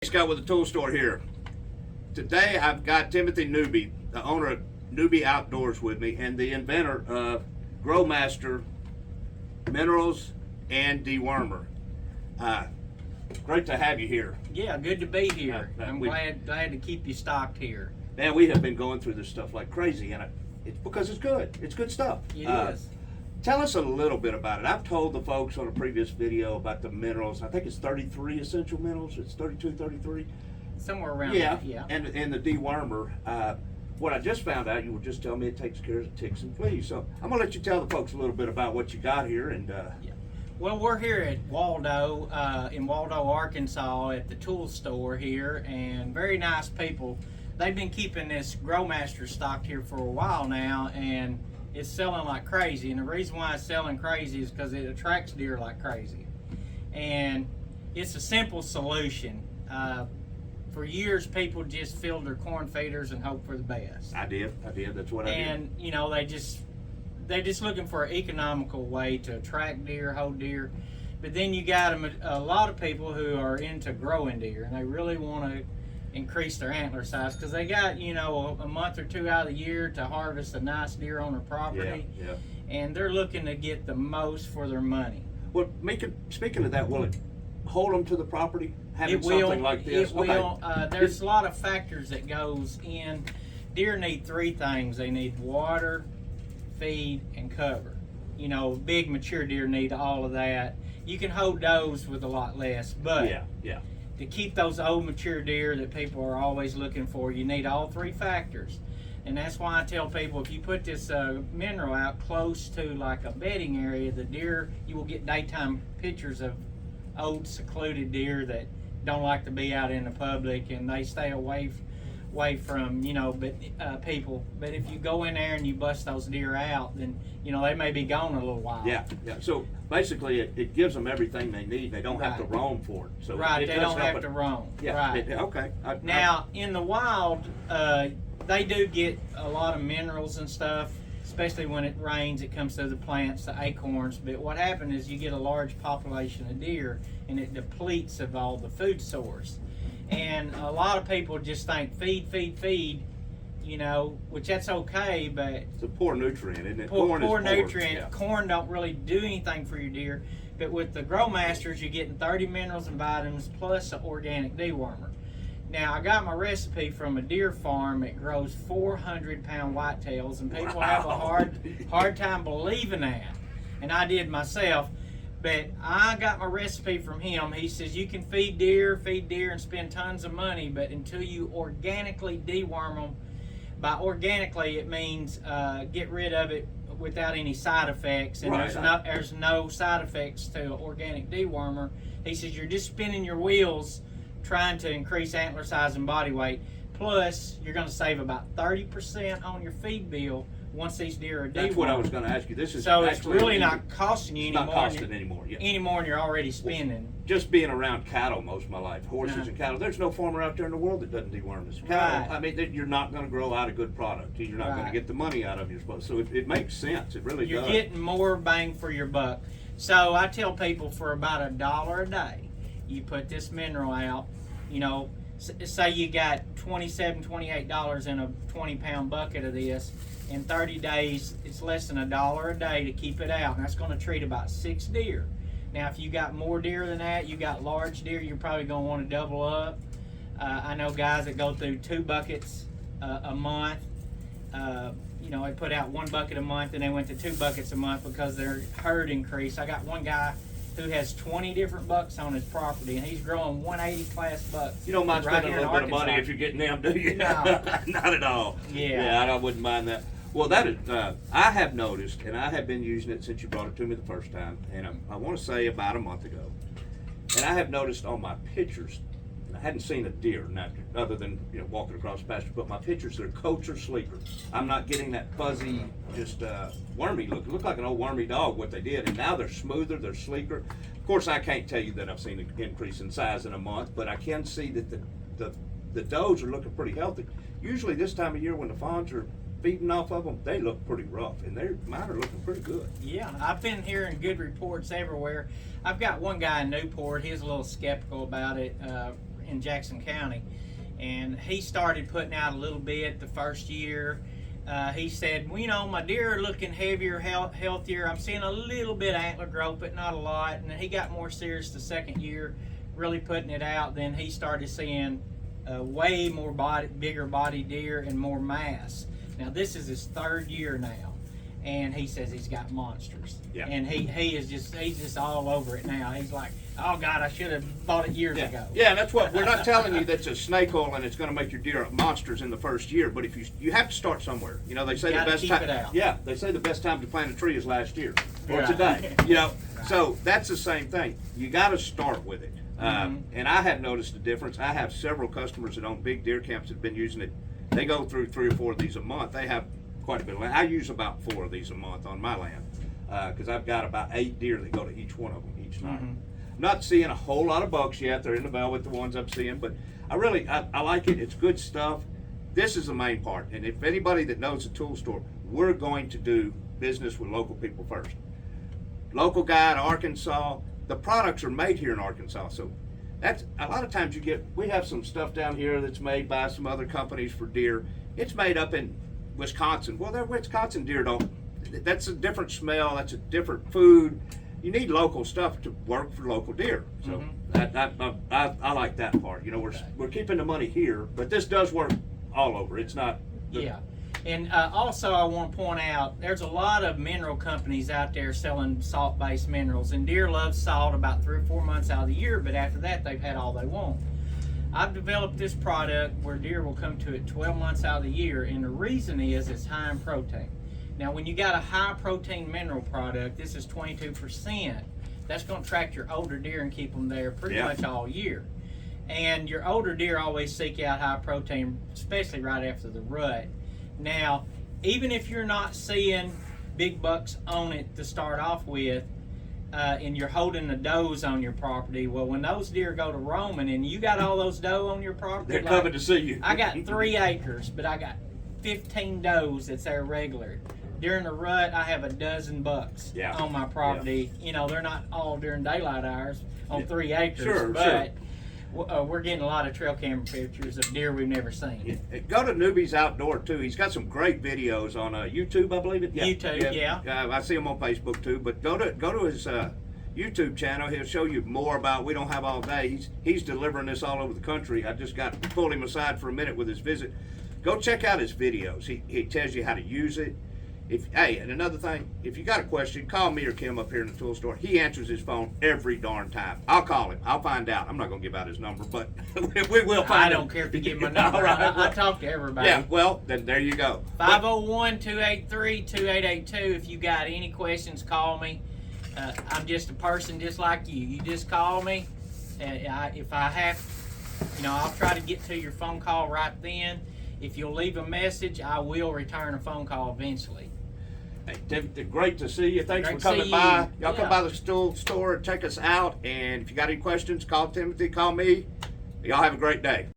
Scott with the tool store here. Today I've got Timothy Newby, the owner of Newby Outdoors with me and the inventor of GrowMaster Minerals and Dewormer. Great to have you here. Yeah, good to be here. I'm we- glad to keep you stocked here. Man, we have been going through this stuff like crazy, and it's because it's good. It's good stuff. It is. Tell us a little bit about it. I've told the folks on a previous video about the minerals. I think it's 33 essential minerals. It's 32, 33. Somewhere around Yeah, there, yeah. and the dewormer. What I just found out, you were just telling me it takes care of the ticks and fleas. So I'm gonna let you tell the folks a little bit about what you got here. And Well, we're here at Waldo, in Waldo, Arkansas, at the tool store here, and very nice people. They've been keeping this GrowMaster stocked here for a while now, and it's selling like crazy. And the reason why it's selling crazy is because it attracts deer like crazy. And it's a simple solution. For years, people just filled their corn feeders and hope for the best. I did. That's what I did. And you know, they're just looking for an economical way to attract deer, hold deer. But then you got a lot of people who are into growing deer, and they really want to increase their antler size because they got, you know, a month or two out of the year to harvest a nice deer on their property. Yeah. And they're looking to get the most for their money. Well, speaking of that, will it hold them to the property? Having It will. something like this? It will. There's a lot of factors that goes in. Deer need three things. They need water, feed, and cover. You know, big mature deer need all of that. You can hold those with a lot less, but Yeah. to keep those old mature deer that people are always looking for, you need all three factors. And that's why I tell people, if you put this mineral out close to like a bedding area, the deer, you will get daytime pictures of old secluded deer that don't like to be out in the public, and they stay away from, you know, people. But if you go in there and you bust those deer out, then, you know, they may be gone a little while. Yeah. So basically, it gives them everything they need. They don't have to roam for it. So Right, it they does don't help have it. to roam. Yeah. Right. Okay. Now, in the wild, they do get a lot of minerals and stuff, especially when it rains. It comes through the plants, the acorns. But what happens is you get a large population of deer, and it depletes of all the food source. And a lot of people just think feed, you know, which that's okay, but it's a poor nutrient, isn't it? Poor Corn is nutrient. Yeah. Corn don't really do anything for your deer. But with the GrowMasters, you're getting 30 minerals and vitamins plus an organic dewormer. Now, I got my recipe from a deer farm that grows 400-pound whitetails, and people have a hard time believing that. And I did myself. But I got my recipe from him. He says you can feed deer and spend tons of money, but until you organically deworm them, by organically it means get rid of it without any side effects, and Right. there's no side effects to organic dewormer. He says you're just spinning your wheels trying to increase antler size and body weight. Plus, you're going to save about 30% on your feed bill once these deer are dewormed. That's what I was going to ask you. This is So it's actually really not costing you It's not costing anymore. Yeah. Any more than you're already spending. Just being around cattle most of my life, horses Uh-huh. and cattle. There's no farmer out there in the world that doesn't deworm this. Cattle, Right. I mean, you're not going to grow out a good product. You're not going to Right. get the money out of it you're supposed to. So it makes sense. It really You're does. getting more bang for your buck. So I tell people for about $1 a day, you put this mineral out, you know, say you got $27, $28 in a 20-pound bucket of this. In 30 days, it's less than $1 a day to keep it out, and that's going to treat about 6 deer. Now, if you got more deer than that, you got large deer, you're probably going to want to double up. I know guys that go through 2 buckets a month. You know, they put out 1 bucket a month, and they went to 2 buckets a month because their herd increased. I got one guy who has 20 different bucks on his property, and he's growing 180 class bucks. You don't mind right spending a here in little bit of money Arkansas. if you're getting them, do you? No. Not at all. Yeah. I wouldn't mind that. Well, that is, I have noticed, and I have been using it since you brought it to me the first time, and I want to say about a month ago. And I have noticed on my pictures, and I hadn't seen a deer, other than, you know, walking across the pasture, but my pictures, their coats are sleeker. I'm not getting that fuzzy, just wormy look. It looked like an old wormy dog, what they did, and now they're smoother, they're sleeker. Of course, I can't tell you that I've seen an increase in size in a month, but I can see that the does are looking pretty healthy. Usually this time of year when the fawns are feeding off of them, they look pretty rough, and mine are looking pretty good. Yeah, I've been hearing good reports everywhere. I've got one guy in Newport. He's a little skeptical about it. in Jackson County, and he started putting out a little bit the first year. He said, well, you know, my deer are looking heavier, healthier. I'm seeing a little bit of antler growth, but not a lot. And he got more serious the second year, really putting it out. Then he started seeing way more bigger body deer and more mass. Now this is his third year now, and he says he's got monsters. Yeah. And he's just all over it now. He's like, oh God, I should have bought it years ago. Yeah, that's what we're not telling you. That's a snake oil and it's going to make your deer monsters in the first year. But if you have to start somewhere. You know, they say the best time. Yeah, they say the best time to plant a tree is last year or today. You know, so that's the same thing. You got to start with it. And I have noticed a difference. I have several customers that own big deer camps that have been using it. They go through 3 or 4 of these a month. They have quite a bit of land. I use about 4 of these a month on my land because I've got about 8 deer that go to each one of them each night. Not seeing a whole lot of bucks yet. They're in the velvet, the ones I'm seeing, but I like it. It's good stuff. This is the main part. And if anybody that knows the tool store, we're going to do business with local people first. Local guy in Arkansas. The products are made here in Arkansas, so that's a lot of times we have some stuff down here that's made by some other companies for deer. It's made up in Wisconsin. Well, their Wisconsin deer don't. That's a different smell. That's a different food. You need local stuff to work for local deer. So I like that part. You know, we're keeping the money here, but this does work all over. It's not. Yeah. And also I want to point out, there's a lot of mineral companies out there selling salt-based minerals, and deer love salt about 3 or 4 months out of the year, but after that they've had all they want. I've developed this product where deer will come to it 12 months out of the year, and the reason is it's high in protein. Now when you got a high protein mineral product, this is 22%, that's going to attract your older deer and keep them there pretty much all year. And your older deer always seek out high protein, especially right after the rut. Now, even if you're not seeing big bucks on it to start off with, and you're holding the does on your property, well, when those deer go to roaming and you got all those doe on your property, they're coming to see you. I got 3 acres, but I got 15 does that's there regular. During the rut, I have a dozen bucks on my property. You know, they're not all during daylight hours on 3 acres, but we're getting a lot of trail camera pictures of deer we've never seen. Go to Newby's Outdoor too. He's got some great videos on YouTube, I believe it. YouTube, I see him on Facebook too. But go to his YouTube channel. He'll show you more about. We don't have all day. He's delivering this all over the country. I just got to pull him aside for a minute with his visit. Go check out his videos. He tells you how to use it. And another thing, if you got a question, call me or Kim up here in the tool store. He answers his phone every darn time. I'll call him. I'll find out. I'm not going to give out his number, but we will find out. I don't care if you give my number. All right, I talk to everybody. Yeah, well, then there you go. 501-283-2882. If you got any questions, call me. I'm just a person just like you. You just call me. If I have, I'll try to get to your phone call right then. If you'll leave a message, I will return a phone call eventually. Hey, great to see you. Thanks for coming by. Y'all come by the store and check us out. And if you got any questions, call Timothy, call me. Y'all have a great day.